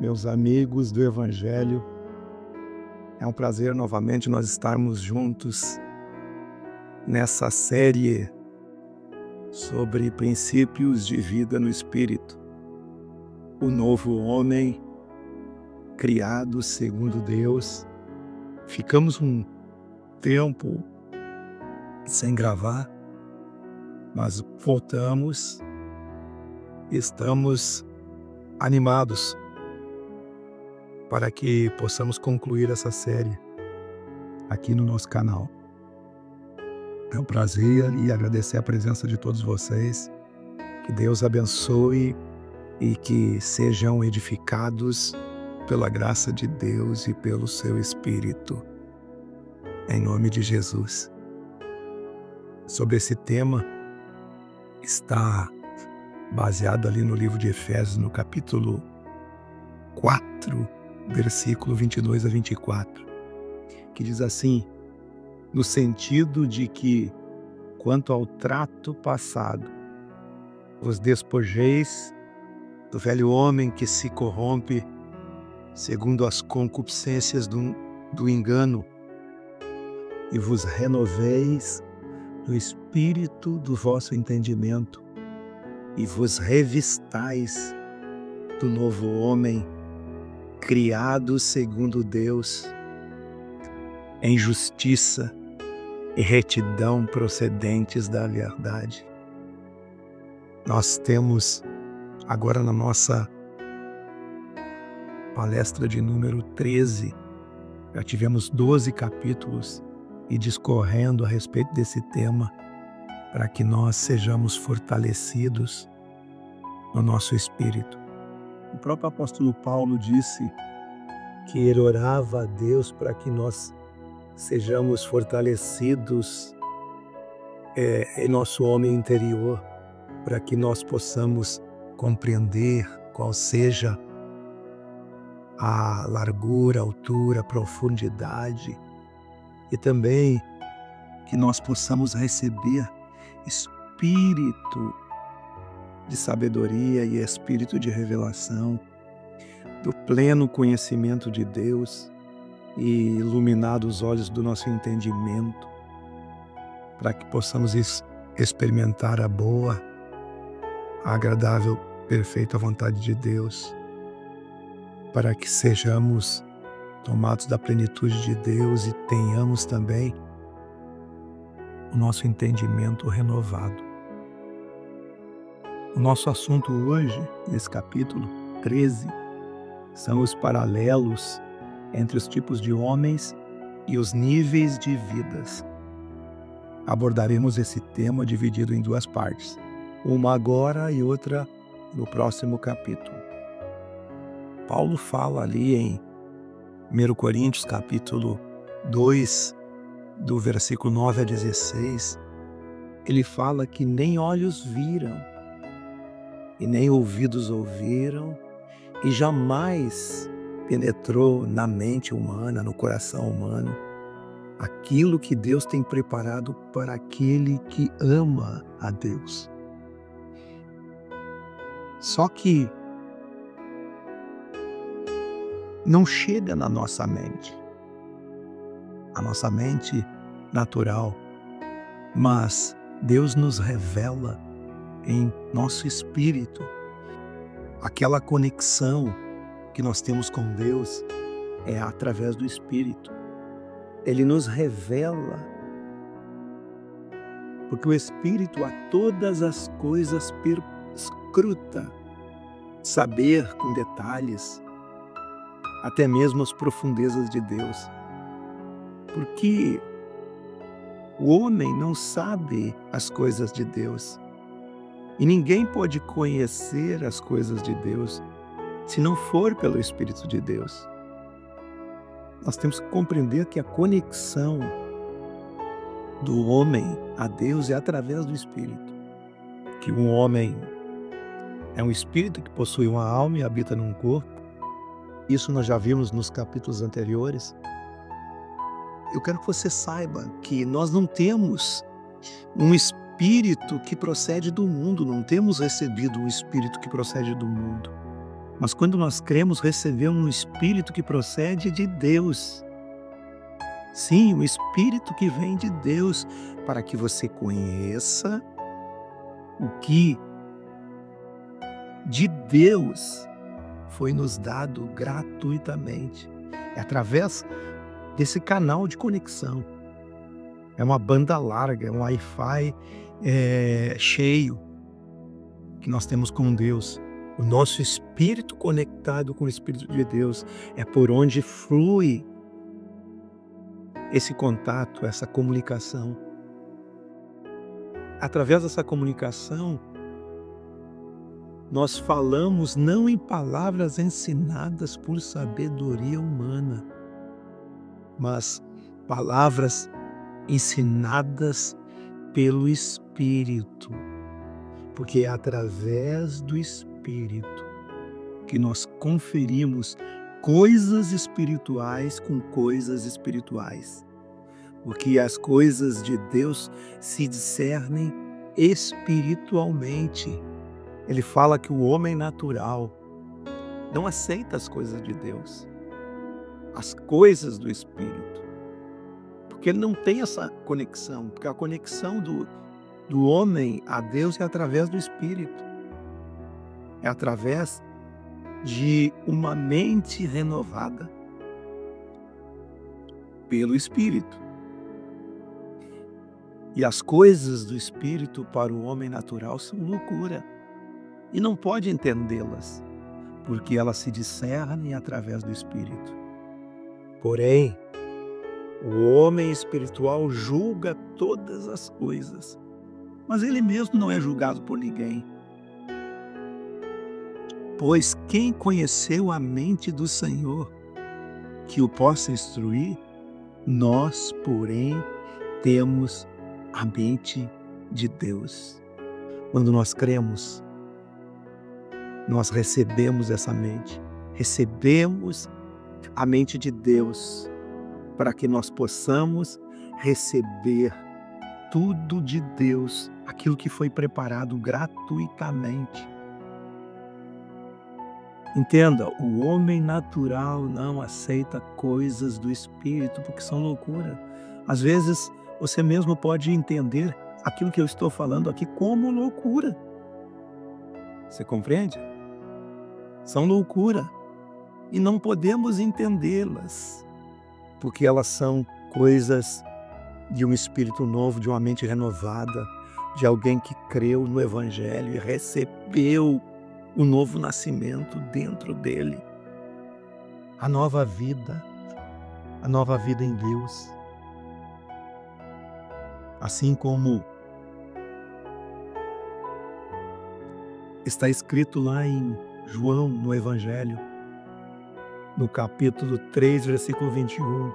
meus amigos do Evangelho. É um prazer novamente nós estarmos juntos nessa série sobre princípios de vida no Espírito. O novo homem criado segundo Deus. Ficamos um tempo sem gravar, mas voltamos. Estamos animados para que possamos concluir essa série aqui no nosso canal. É um prazer e agradecer a presença de todos vocês. Que Deus abençoe e que sejam edificados pela graça de Deus e pelo seu Espírito. Em nome de Jesus. Sobre esse tema está baseado ali no livro de Efésios, no capítulo 4, versículo 22 a 24, que diz assim, no sentido de que, quanto ao trato passado, vos despojeis do velho homem que se corrompe segundo as concupiscências do engano, e vos renoveis no espírito do vosso entendimento, e vos revistais do novo homem, criado segundo Deus, em justiça e retidão procedentes da verdade. Nós temos agora na nossa palestra de número 13, já tivemos 12 capítulos e discorrendo a respeito desse tema, para que nós sejamos fortalecidos no nosso espírito. O próprio apóstolo Paulo disse que ele orava a Deus para que nós sejamos fortalecidos em nosso homem interior, para que nós possamos compreender qual seja a largura, altura, profundidade, e também que nós possamos receber espírito de sabedoria e espírito de revelação, do pleno conhecimento de Deus e iluminar os olhos do nosso entendimento, para que possamos experimentar a boa, a agradável, perfeita vontade de Deus, para que sejamos tomados da plenitude de Deus e tenhamos também o nosso entendimento renovado. O nosso assunto hoje, nesse capítulo 13, são os paralelos entre os tipos de homens e os níveis de vidas. Abordaremos esse tema dividido em duas partes, uma agora e outra no próximo capítulo. Paulo fala ali em 1 Coríntios capítulo 2, do versículo 9 a 16, ele fala que nem olhos viram, e nem ouvidos ouviram, e jamais penetrou na mente humana, no coração humano, aquilo que Deus tem preparado para aquele que ama a Deus. Só que não chega na nossa mente, a nossa mente natural, mas Deus nos revela em nosso espírito aquela conexão que nós temos com Deus é através do Espírito. Ele nos revela, porque o Espírito a todas as coisas perscruta, saber com detalhes, até mesmo as profundezas de Deus. Porque o homem não sabe as coisas de Deus. E ninguém pode conhecer as coisas de Deus se não for pelo Espírito de Deus. Nós temos que compreender que a conexão do homem a Deus é através do Espírito. Que um homem é um espírito que possui uma alma e habita num corpo. Isso nós já vimos nos capítulos anteriores. Eu quero que você saiba que nós não temos um espírito que procede do mundo, não temos recebido um espírito que procede do mundo. Mas quando nós cremos, recebemos um Espírito que procede de Deus. Sim, o Espírito que vem de Deus, para que você conheça o que de Deus foi nos dado gratuitamente. É através desse canal de conexão. É uma banda larga, é um Wi-Fi cheio que nós temos com Deus. O nosso espírito conectado com o Espírito de Deus é por onde flui esse contato, essa comunicação. Através dessa comunicação, nós falamos não em palavras ensinadas por sabedoria humana, mas palavras ensinadas pelo Espírito, porque é através do Espírito que nós conferimos coisas espirituais com coisas espirituais, porque as coisas de Deus se discernem espiritualmente. Ele fala que o homem natural não aceita as coisas de Deus, as coisas do Espírito, porque ele não tem essa conexão, porque a conexão do homem a Deus é através do Espírito, é através de uma mente renovada pelo Espírito. E as coisas do Espírito para o homem natural são loucura, e não pode entendê-las, porque elas se discernem através do Espírito. Porém, o homem espiritual julga todas as coisas, mas ele mesmo não é julgado por ninguém. Pois quem conheceu a mente do Senhor, que o possa instruir? Nós, porém, temos a mente de Deus. Quando nós cremos, nós recebemos essa mente, recebemos a mente de Deus, para que nós possamos receber tudo de Deus, aquilo que foi preparado gratuitamente. Entenda, o homem natural não aceita coisas do Espírito porque são loucura. Às vezes, você mesmo pode entender aquilo que eu estou falando aqui como loucura. Você compreende? São loucura e não podemos entendê-las, porque elas são coisas de um espírito novo, de uma mente renovada, de alguém que creu no Evangelho e recebeu o novo nascimento dentro dele, a nova vida em Deus. Assim como está escrito lá em João, no Evangelho, no capítulo 3, versículo 21,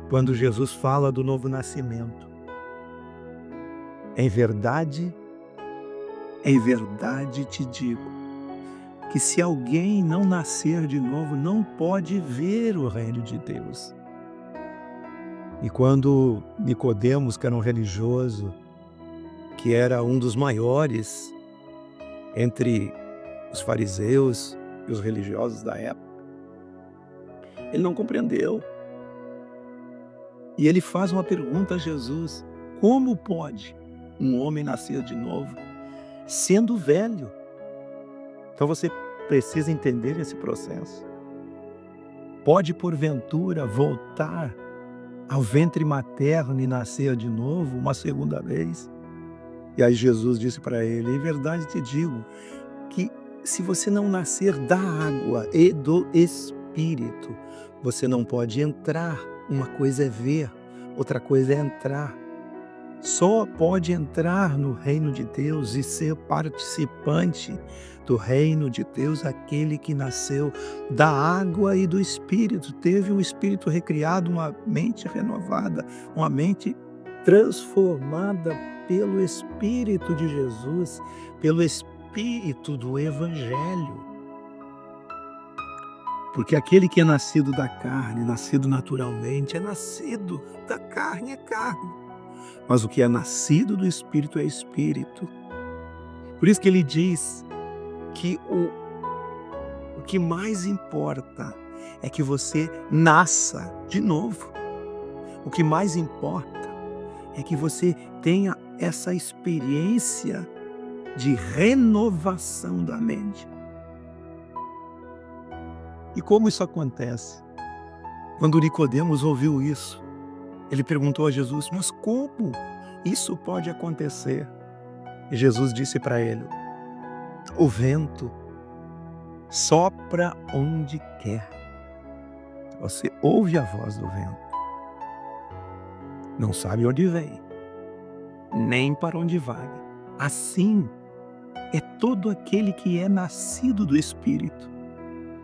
quando Jesus fala do novo nascimento. Em verdade te digo, que se alguém não nascer de novo, não pode ver o reino de Deus. E quando Nicodemos, que era um religioso, que era um dos maiores entre os fariseus e os religiosos da época, ele não compreendeu. E ele faz uma pergunta a Jesus: como pode um homem nascer de novo, sendo velho? Então você precisa entender esse processo. Pode, porventura, voltar ao ventre materno e nascer de novo uma segunda vez? E aí Jesus disse para ele: em verdade te digo que se você não nascer da água e do Espírito, você não pode entrar. Uma coisa é ver, outra coisa é entrar. Só pode entrar no reino de Deus e ser participante do reino de Deus aquele que nasceu da água e do Espírito, teve um espírito recriado, uma mente renovada, uma mente transformada pelo Espírito de Jesus, pelo Espírito do Evangelho. Porque aquele que é nascido da carne, nascido naturalmente, é nascido da carne, é carne. Mas o que é nascido do Espírito é Espírito. Por isso que ele diz que o que mais importa é que você nasça de novo. O que mais importa é que você tenha essa experiência de renovação da mente. E como isso acontece? Quando Nicodemos ouviu isso, ele perguntou a Jesus: mas como isso pode acontecer? E Jesus disse para ele: o vento sopra onde quer. Você ouve a voz do vento, não sabe onde vem, nem para onde vai. Assim é todo aquele que é nascido do Espírito.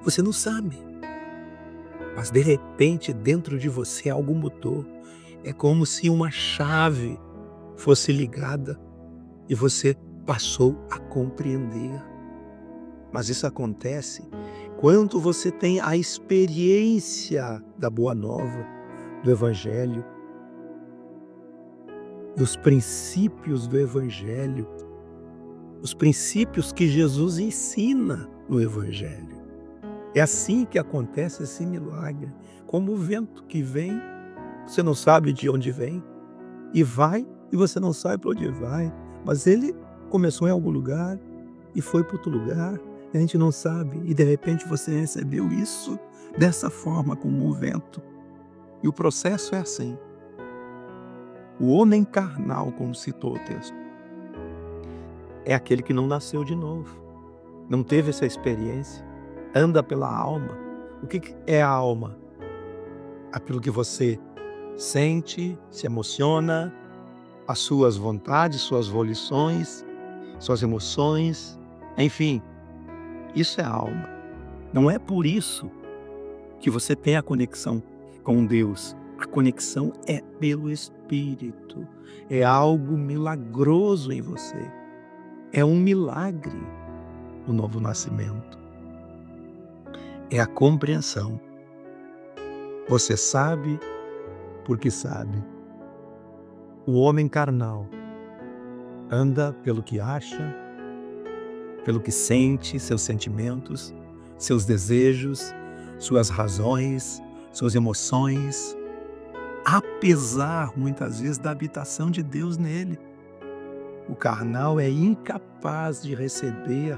Você não sabe, mas de repente dentro de você algo mudou. É como se uma chave fosse ligada e você passou a compreender. Mas isso acontece quando você tem a experiência da Boa Nova, do Evangelho, dos princípios do Evangelho, os princípios que Jesus ensina no Evangelho. É assim que acontece esse milagre, como o vento que vem, você não sabe de onde vem, e vai, e você não sabe para onde vai, mas ele começou em algum lugar e foi para outro lugar, e a gente não sabe, e de repente você recebeu isso dessa forma, como um vento. E o processo é assim. O homem carnal, como citou o texto, é aquele que não nasceu de novo, não teve essa experiência, anda pela alma. O que é a alma? Aquilo que você sente, se emociona, as suas vontades, suas volições, suas emoções, enfim, isso é a alma. Não é por isso que você tem a conexão com Deus. A conexão é pelo Espírito. É algo milagroso em você. É um milagre o novo nascimento. É a compreensão. Você sabe porque sabe. O homem carnal anda pelo que acha, pelo que sente, seus sentimentos, seus desejos, suas razões, suas emoções, apesar, muitas vezes, da habitação de Deus nele. O carnal é incapaz de receber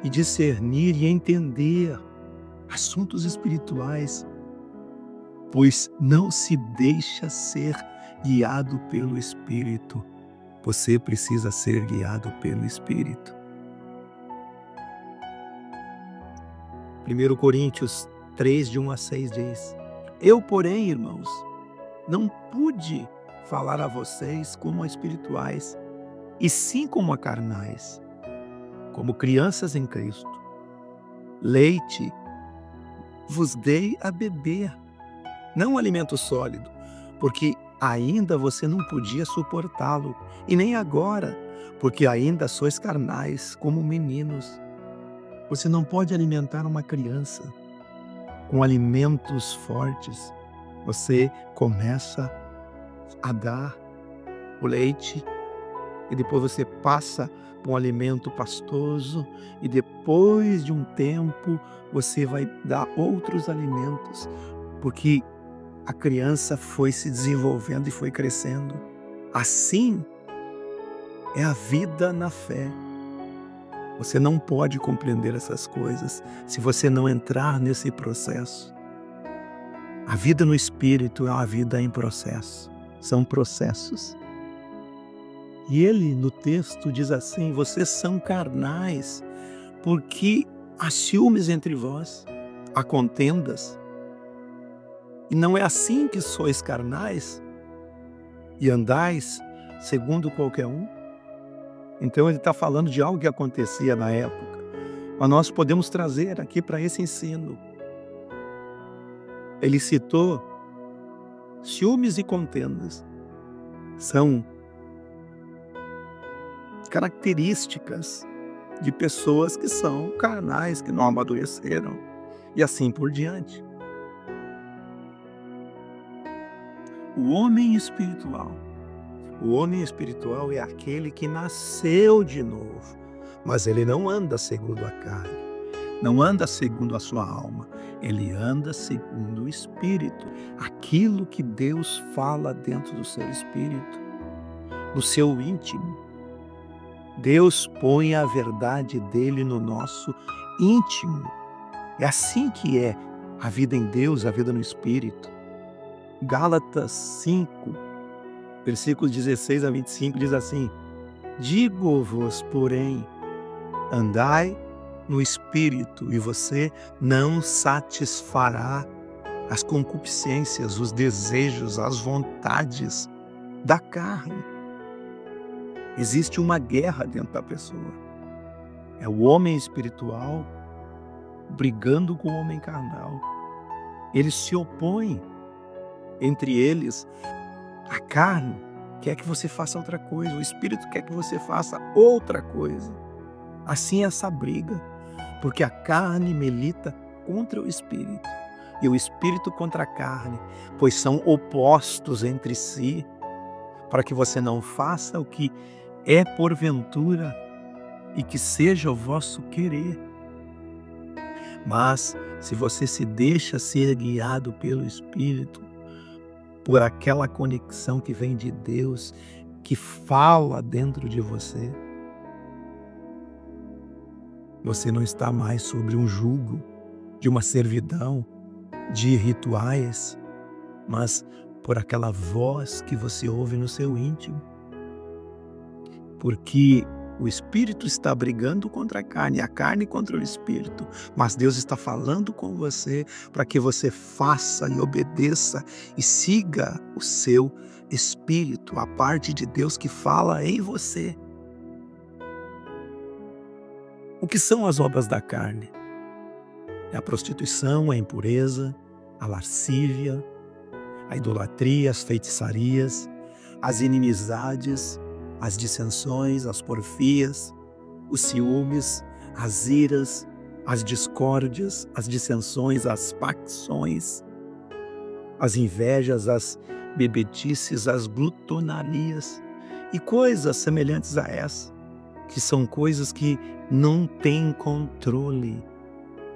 e discernir e entender assuntos espirituais, pois não se deixa ser guiado pelo Espírito. Você precisa ser guiado pelo Espírito. 1 Coríntios 3, de 1 a 6 diz: eu, porém, irmãos, não pude falar a vocês como a espirituais, e sim como a carnais, como crianças em Cristo. Leite vos dei a beber, não alimento sólido, porque ainda você não podia suportá-lo, e nem agora, porque ainda sois carnais, como meninos. Você não pode alimentar uma criança com alimentos fortes. Você começa a dar o leite, e depois você passa para um alimento pastoso, e depois de um tempo você vai dar outros alimentos, porque a criança foi se desenvolvendo e foi crescendo. Assim é a vida na fé. Você não pode compreender essas coisas se você não entrar nesse processo. A vida no Espírito é uma vida em processo. São processos. E ele, no texto, diz assim: vocês são carnais, porque há ciúmes entre vós, há contendas. E não é assim que sois carnais e andais segundo qualquer um? Então ele está falando de algo que acontecia na época, mas nós podemos trazer aqui para esse ensino. Ele citou ciúmes e contendas. São características de pessoas que são carnais, que não amadureceram, e assim por diante. O homem espiritual é aquele que nasceu de novo, mas ele não anda segundo a carne. não anda segundo a sua alma, ele anda segundo o Espírito. Aquilo que Deus fala dentro do seu espírito, no seu íntimo. Deus põe a verdade dele no nosso íntimo. É assim que é a vida em Deus, a vida no Espírito. Gálatas 5, versículos 16 a 25 diz assim: digo-vos, porém, andai no Espírito, e você não satisfará as concupiscências, os desejos, as vontades da carne. Existe uma guerra dentro da pessoa. É o homem espiritual brigando com o homem carnal. Eles se opõem entre eles. A carne quer que você faça outra coisa, o Espírito quer que você faça outra coisa. Assim é essa briga, porque a carne milita contra o Espírito e o Espírito contra a carne, pois são opostos entre si, para que você não faça o que é porventura e que seja o vosso querer. Mas se você se deixa ser guiado pelo Espírito, por aquela conexão que vem de Deus, que fala dentro de você, você não está mais sobre um jugo de uma servidão, de rituais, mas por aquela voz que você ouve no seu íntimo. Porque o Espírito está brigando contra a carne contra o Espírito, mas Deus está falando com você para que você faça e obedeça e siga o seu Espírito, a parte de Deus que fala em você. O que são as obras da carne? É a prostituição, a impureza, a lascívia, a idolatria, as feitiçarias, as inimizades, as dissensões, as porfias, os ciúmes, as iras, as discórdias, as dissensões, as facções, as invejas, as bebedices, as glutonarias e coisas semelhantes a essa, que são coisas que não têm controle,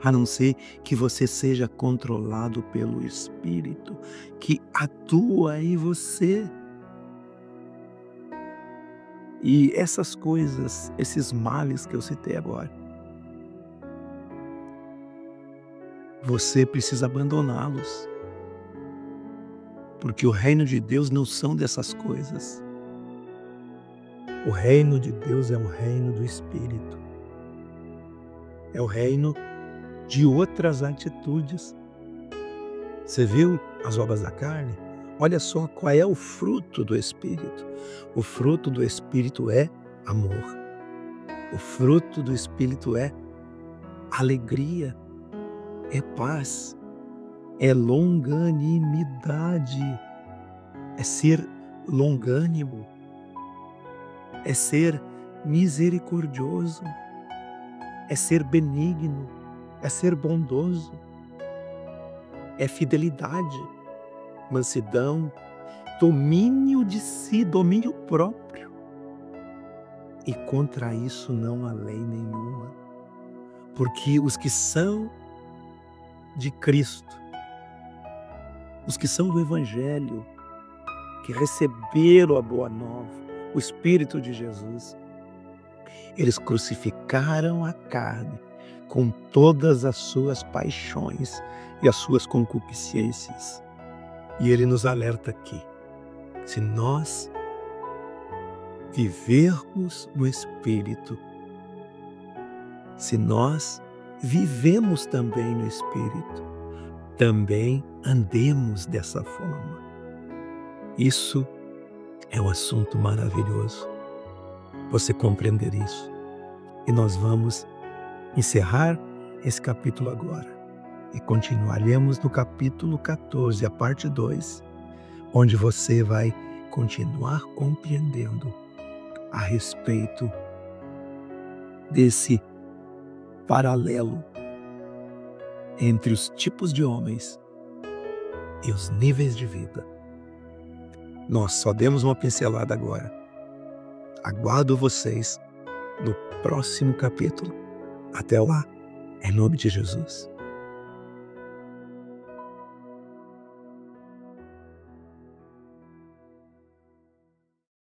a não ser que você seja controlado pelo Espírito que atua em você. E essas coisas, esses males que eu citei agora, você precisa abandoná-los. Porque o reino de Deus não são dessas coisas. O reino de Deus é o reino do Espírito. É o reino de outras atitudes. Você viu as obras da carne? Olha só qual é o fruto do Espírito. O fruto do Espírito é amor. O fruto do Espírito é alegria, é paz, é longanimidade, é ser longânimo, é ser misericordioso, é ser benigno, é ser bondoso, é fidelidade, mansidão, domínio de si, domínio próprio. E contra isso não há lei nenhuma. Porque os que são de Cristo, os que são do Evangelho, que receberam a boa nova, o Espírito de Jesus, eles crucificaram a carne com todas as suas paixões e as suas concupiscências. E ele nos alerta aqui, se nós vivermos no Espírito, se nós vivemos também no Espírito, também andemos dessa forma. Isso é um assunto maravilhoso, você compreender isso. E nós vamos encerrar esse capítulo agora e continuaremos no capítulo 14, a parte 2, onde você vai continuar compreendendo a respeito desse paralelo entre os tipos de homens e os níveis de vida. Nós só demos uma pincelada agora. Aguardo vocês no próximo capítulo. Até lá, Em nome de Jesus.